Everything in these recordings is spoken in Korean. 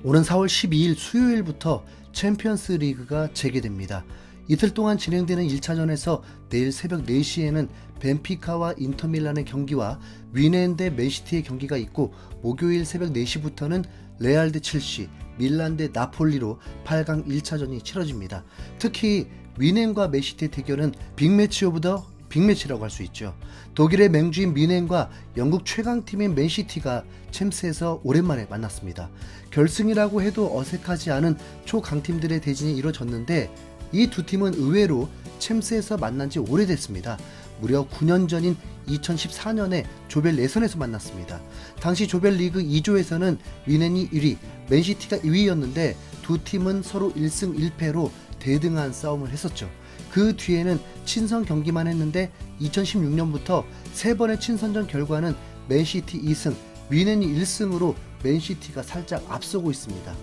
오는 4월 12일 수요일부터 챔피언스 리그가 재개됩니다. 이틀 동안 진행되는 1차전에서 내일 새벽 4시에는 벤피카와 인터밀란의 경기와 위넨 대 맨시티의 경기가 있고, 목요일 새벽 4시부터는 레알 대 첼시, 밀란 대 나폴리로 8강 1차전이 치러집니다. 특히 위넨과 맨시티의 대결은 빅매치 오브 더 빅매치라고 할 수 있죠. 독일의 맹주인 미넨과 영국 최강팀인 맨시티가 챔스에서 오랜만에 만났습니다. 결승이라고 해도 어색하지 않은 초강팀들의 대진이 이뤄졌는데, 이 두 팀은 의외로 챔스에서 만난 지 오래됐습니다. 무려 9년 전인 2014년에 조별 예선에서 만났습니다. 당시 조별 리그 2조에서는 위넨이 1위, 맨시티가 2위였는데 두 팀은 서로 1승 1패로 대등한 싸움을 했었죠. 그 뒤에는 친선 경기만 했는데 2016년부터 3번의 친선전 결과는 맨시티 2승, 위넨이 1승으로 맨시티가 살짝 앞서고 있습니다.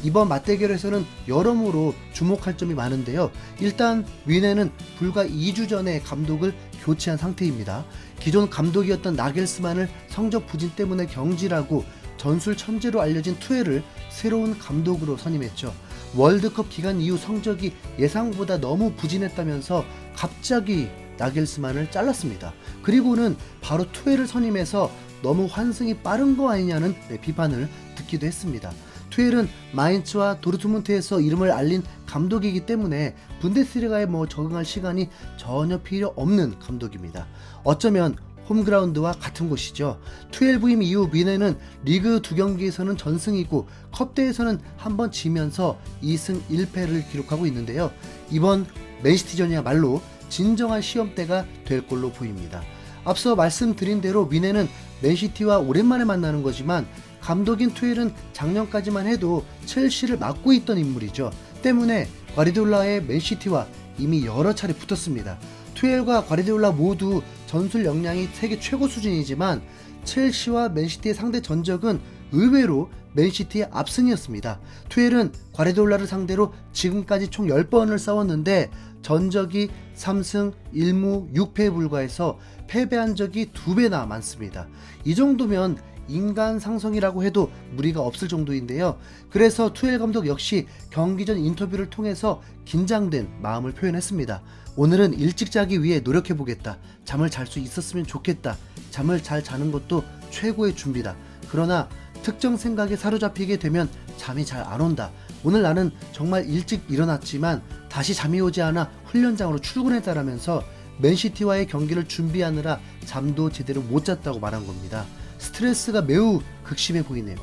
이번 맞대결에서는 여러모로 주목할 점이 많은데요. 일단 위넨은 불과 2주 전에 감독을 교체한 상태입니다. 기존 감독이었던 나겔스만을 성적 부진 때문에 경질하고 전술 천재로 알려진 투헬을 새로운 감독으로 선임했죠. 월드컵 기간 이후 성적이 예상보다 너무 부진했다면서 갑자기 나겔스만을 잘랐습니다. 그리고는 바로 투헬을 선임해서 너무 환승이 빠른 거 아니냐는 비판을 듣기도 했습니다. 투헬은 마인츠와 도르트문트에서 이름을 알린 감독이기 때문에 분데스리가에 적응할 시간이 전혀 필요 없는 감독입니다. 어쩌면 홈그라운드와 같은 곳이죠. 투헬 부임 이후 미넨은 리그 2경기에서는 전승이고 컵대회에서는 한번 지면서 2승 1패를 기록하고 있는데요. 이번 맨시티전이야말로 진정한 시험대가 될 걸로 보입니다. 앞서 말씀드린 대로 미넨은 맨시티와 오랜만에 만나는 거지만, 감독인 투헬은 작년까지만 해도 첼시를 맡고 있던 인물이죠. 때문에 과르디올라의 맨시티와 이미 여러 차례 붙었습니다. 투헬과 과르디올라 모두 전술 역량이 세계 최고 수준이지만 첼시와 맨시티의 상대 전적은 의외로 맨시티의 압승이었습니다. 투헬은 과르디올라를 상대로 지금까지 총 10번을 싸웠는데 전적이 3승 1무 6패에 불과해서 패배한 적이 2배나 많습니다. 이 정도면 인간 상성이라고 해도 무리가 없을 정도인데요. 그래서 투헬 감독 역시 경기 전 인터뷰를 통해서 긴장된 마음을 표현했습니다. 오늘은 일찍 자기 위해 노력해보겠다. 잠을 잘 수 있었으면 좋겠다. 잠을 잘 자는 것도 최고의 준비다. 그러나 특정 생각에 사로잡히게 되면 잠이 잘 안 온다. 오늘 나는 정말 일찍 일어났지만 다시 잠이 오지 않아 훈련장으로 출근했다라면서 맨시티와의 경기를 준비하느라 잠도 제대로 못 잤다고 말한 겁니다. 스트레스가 매우 극심해 보이네요.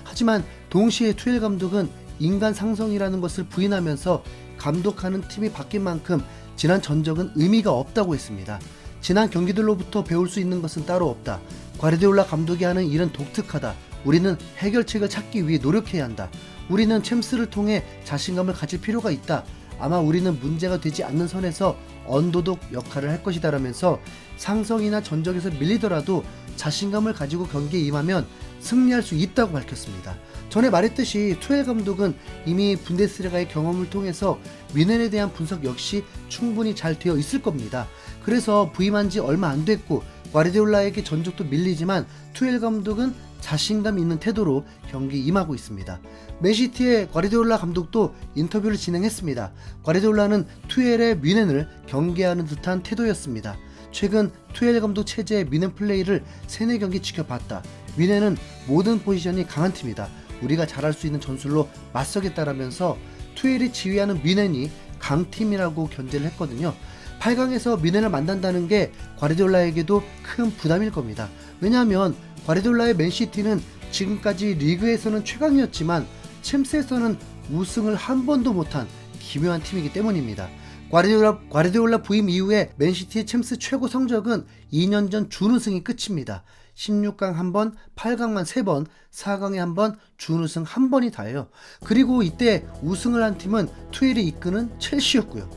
하지만 동시에 투헬 감독은 인간 상성이라는 것을 부인하면서 감독하는 팀이 바뀐 만큼 지난 전적은 의미가 없다고 했습니다. 지난 경기들로부터 배울 수 있는 것은 따로 없다. 과르디올라 감독이 하는 일은 독특하다. 우리는 해결책을 찾기 위해 노력해야 한다. 우리는 챔스를 통해 자신감을 가질 필요가 있다. 아마 우리는 문제가 되지 않는 선에서 언더독 역할을 할 것이다 라면서 상성이나 전적에서 밀리더라도 자신감을 가지고 경기에 임하면 승리할 수 있다고 밝혔습니다. 전에 말했듯이 투헬 감독은 이미 분데스리가의 경험을 통해서 미넨에 대한 분석 역시 충분히 잘 되어 있을 겁니다. 그래서 부임한 지 얼마 안 됐고 과르디올라에게 전적도 밀리지만 투헬 감독은 자신감 있는 태도로 경기에 임하고 있습니다. 맨시티의 과르디올라 감독도 인터뷰를 진행했습니다. 과르디올라는 투헬의 미넨을 경계하는 듯한 태도였습니다. 최근 투헬 감독 체제의 미넨 플레이를 3-4경기 지켜봤다. 미넨은 모든 포지션이 강한 팀이다. 우리가 잘할 수 있는 전술로 맞서겠다라면서 투헬이 지휘하는 미넨이 강팀이라고 견제를 했거든요. 8강에서 미넨을 만난다는 게 과르디올라에게도 큰 부담일 겁니다. 왜냐하면 과르디올라의 맨시티는 지금까지 리그에서는 최강이었지만 챔스에서는 우승을 한 번도 못한 기묘한 팀이기 때문입니다. 과르디올라 부임 이후에 맨시티의 챔스 최고 성적은 2년 전 준우승이 끝입니다. 16강 1번, 8강만 3번, 4강에 1번, 준우승 1번이 다예요. 그리고 이때 우승을 한 팀은 투헬이 이끄는 첼시였고요.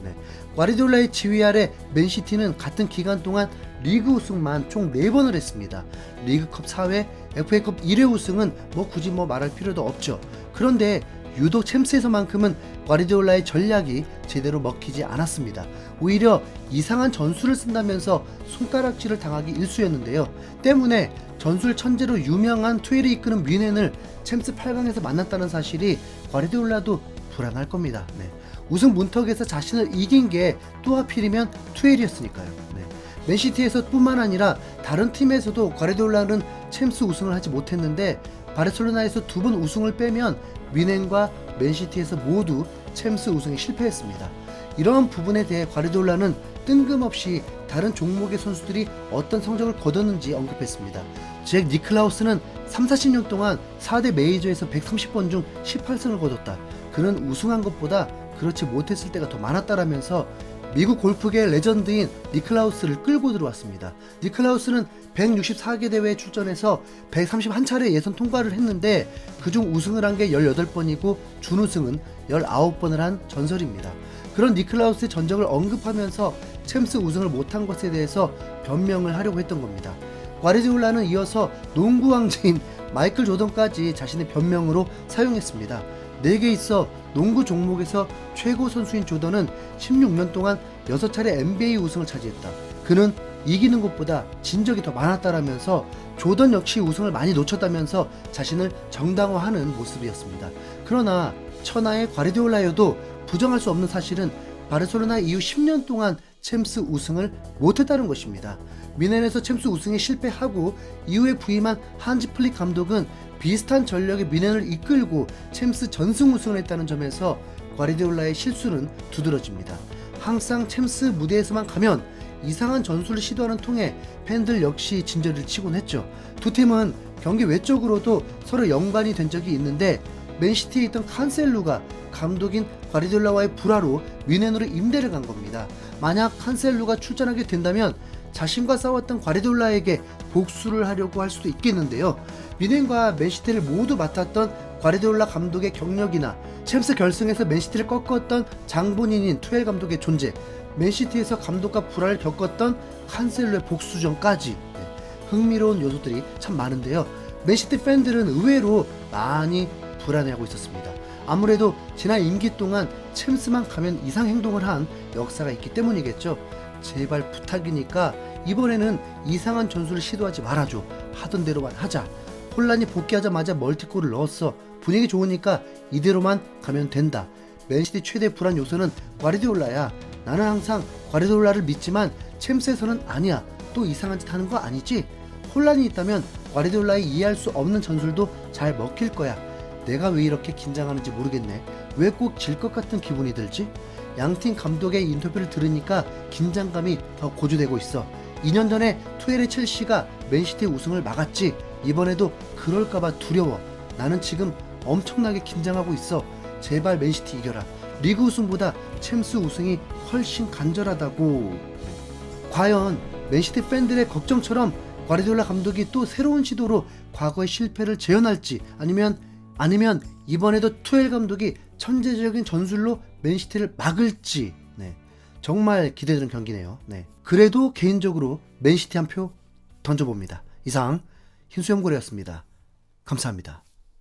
과르디올라의 지휘 아래 맨시티는 같은 기간 동안 리그 우승만 총 4번을 했습니다. 리그컵 4회, FA컵 1회 우승은 굳이 말할 필요도 없죠. 그런데 유독 챔스에서만큼은 과르디올라의 전략이 제대로 먹히지 않았습니다. 오히려 이상한 전술을 쓴다면서 손가락질을 당하기 일쑤였는데요. 때문에 전술 천재로 유명한 투엘이 이끄는 뮌헨을 챔스 8강에서 만났다는 사실이 과르디올라도 불안할 겁니다. 네. 우승 문턱에서 자신을 이긴 게 또 하필이면 투엘이었으니까요. 네. 맨시티에서 뿐만 아니라 다른 팀에서도 과르디올라는 챔스 우승을 하지 못했는데 바르셀로나에서 2번 우승을 빼면 뮌헨과 맨시티에서 모두 챔스 우승에 실패했습니다. 이러한 부분에 대해 과르디올라는 뜬금없이 다른 종목의 선수들이 어떤 성적을 거뒀는지 언급했습니다. 잭 니클라우스는 30-40년 동안 4대 메이저에서 130번 중 18승을 거뒀다. 그는 우승한 것보다 그렇지 못했을 때가 더 많았다라면서 미국 골프계 레전드인 니클라우스를 끌고 들어왔습니다. 니클라우스는 164개 대회에 출전해서 131차례 예선 통과를 했는데 그중 우승을 한 게 18번이고 준우승은 19번을 한 전설입니다. 그런 니클라우스의 전적을 언급하면서 챔스 우승을 못한 것에 대해서 변명을 하려고 했던 겁니다. 과르디올라는 이어서 농구 왕제인 마이클 조던까지 자신의 변명으로 사용했습니다. 4개 있어 농구 종목에서 최고 선수인 조던은 16년 동안 6차례 NBA 우승을 차지했다. 그는 이기는 것보다 진 적이 더 많았다라면서 조던 역시 우승을 많이 놓쳤다면서 자신을 정당화하는 모습이었습니다. 그러나 천하의 과르디올라여도 부정할 수 없는 사실은 바르셀로나 이후 10년 동안 챔스 우승을 못했다는 것입니다. 뮌헨에서 챔스 우승에 실패하고 이후에 부임한 한지 플릭 감독은 비슷한 전력의 뮌헨을 이끌고 챔스 전승 우승을 했다는 점에서 과르디올라의 실수는 두드러집니다. 항상 챔스 무대에서만 가면 이상한 전술을 시도하는 통에 팬들 역시 진저리를 치곤 했죠. 두 팀은 경기 외적으로도 서로 연관이 된 적이 있는데 맨시티에 있던 칸셀루가 감독인 과르디올라와의 불화로 뮌헨으로 임대를 간 겁니다. 만약 칸셀루가 출전하게 된다면 자신과 싸웠던 과르디올라에게 복수를 하려고 할 수도 있겠는데요. 뮌헨과 맨시티를 모두 맡았던 과르디올라 감독의 경력이나 챔스 결승에서 맨시티를 꺾었던 장본인인 투엘 감독의 존재, 맨시티에서 감독과 불화를 겪었던 칸셀루의 복수전까지 흥미로운 요소들이 참 많은데요. 맨시티 팬들은 의외로 많이 불안해하고 있었습니다. 아무래도 지난 임기 동안 챔스만 가면 이상 행동을 한 역사가 있기 때문이겠죠. 제발 부탁이니까 이번에는 이상한 전술을 시도하지 말아줘. 하던 대로만 하자. 혼란이 복귀하자마자 멀티골을 넣었어. 분위기 좋으니까 이대로만 가면 된다. 맨시티 최대 불안 요소는 과르디올라야. 나는 항상 과르디올라를 믿지만 챔스에서는 아니야. 또 이상한 짓 하는 거 아니지? 혼란이 있다면 과르디올라의 이해할 수 없는 전술도 잘 먹힐 거야. 내가 왜 이렇게 긴장하는지 모르겠네. 왜 꼭 질 것 같은 기분이 들지? 양팀 감독의 인터뷰를 들으니까 긴장감이 더 고조되고 있어. 2년 전에 투엘의 첼시가 맨시티 우승을 막았지. 이번에도 그럴까봐 두려워. 나는 지금 엄청나게 긴장하고 있어. 제발 맨시티 이겨라. 리그 우승보다 챔스 우승이 훨씬 간절하다고. 과연 맨시티 팬들의 걱정처럼 과르디올라 감독이 또 새로운 시도로 과거의 실패를 재현할지 아니면 이번에도 투엘 감독이 천재적인 전술로 맨시티를 막을지 정말 기대되는 경기네요. 그래도 개인적으로 맨시티 한 표 던져봅니다. 이상 흰수염고래였습니다. 감사합니다.